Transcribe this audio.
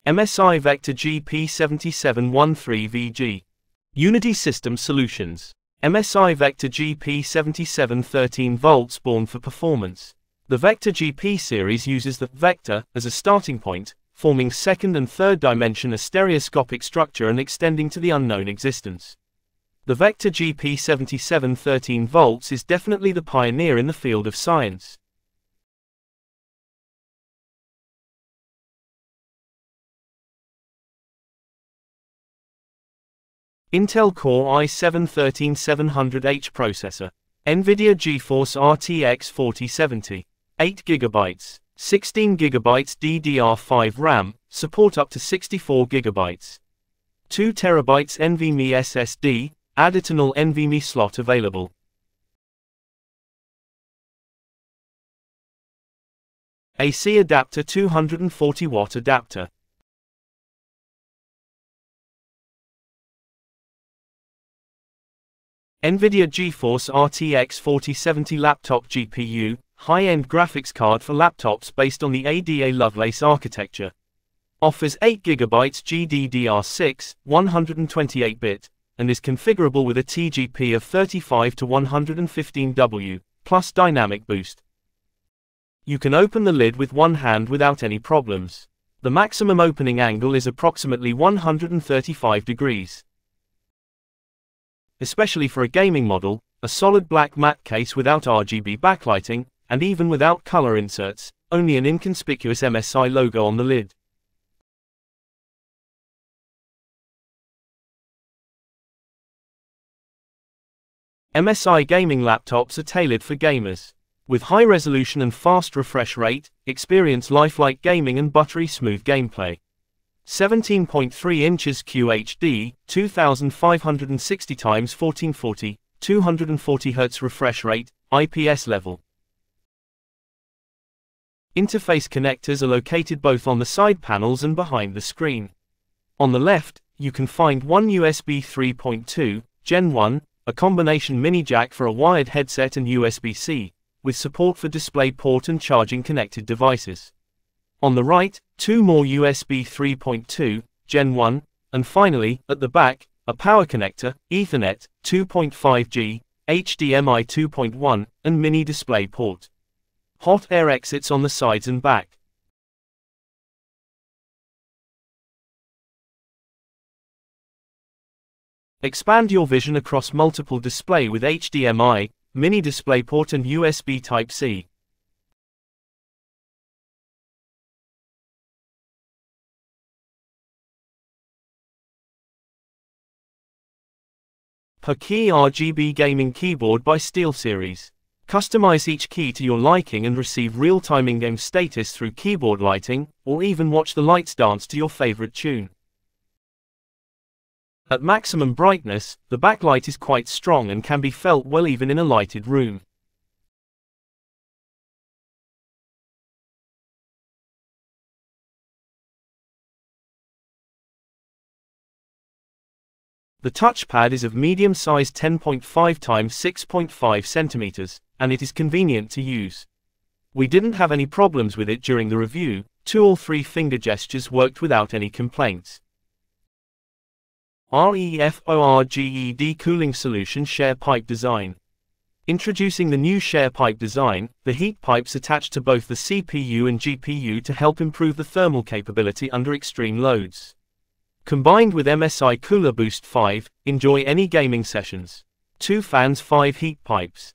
MSI Vector GP77 13VG. Unitysystems Solutions. MSI Vector GP77 13V born for performance. The Vector GP series uses the vector as a starting point, forming second and third dimension a stereoscopic structure and extending to the unknown existence. The Vector GP77 13V is definitely the pioneer in the field of science. Intel Core i7-13700H processor. NVIDIA GeForce RTX 4070. 8GB. 16GB DDR5 RAM, support up to 64GB. 2TB NVMe SSD, Additinal NVMe slot available. AC adapter 240W adapter. NVIDIA GeForce RTX 4070 laptop GPU, high-end graphics card for laptops based on the ADA Lovelace architecture. Offers 8GB GDDR6, 128-bit, and is configurable with a TGP of 35 to 115W, plus dynamic boost. You can open the lid with one hand without any problems. The maximum opening angle is approximately 135 degrees. Especially for a gaming model, a solid black matte case without RGB backlighting, and even without color inserts, only an inconspicuous MSI logo on the lid. MSI gaming laptops are tailored for gamers. With high resolution and fast refresh rate, experience lifelike gaming and buttery smooth gameplay. 17.3 inches QHD, 2560x1440, 240Hz refresh rate, IPS-Level. Interface connectors are located both on the side panels and behind the screen. On the left, you can find one USB 3.2, Gen 1, a combination mini jack for a wired headset and USB-C, with support for DisplayPort and charging connected devices. On the right, two more USB 3.2, Gen 1, and finally, at the back, a power connector, Ethernet, 2.5G, HDMI 2.1, and mini DisplayPort. Hot air exits on the sides and back. Expand your vision across multiple display with HDMI, mini DisplayPort and USB Type-C. Per key RGB gaming keyboard by SteelSeries. Customize each key to your liking and receive real-time in-game status through keyboard lighting, or even watch the lights dance to your favorite tune. At maximum brightness, the backlight is quite strong and can be felt well even in a lighted room. The touchpad is of medium size 10.5 x 6.5 cm, and it is convenient to use. We didn't have any problems with it during the review, 2 or 3 finger gestures worked without any complaints. REFORGED cooling solution share pipe design. Introducing the new share pipe design, the heat pipes attached to both the CPU and GPU to help improve the thermal capability under extreme loads. Combined with MSI Cooler Boost 5, enjoy any gaming sessions. 2 fans 5 heat pipes.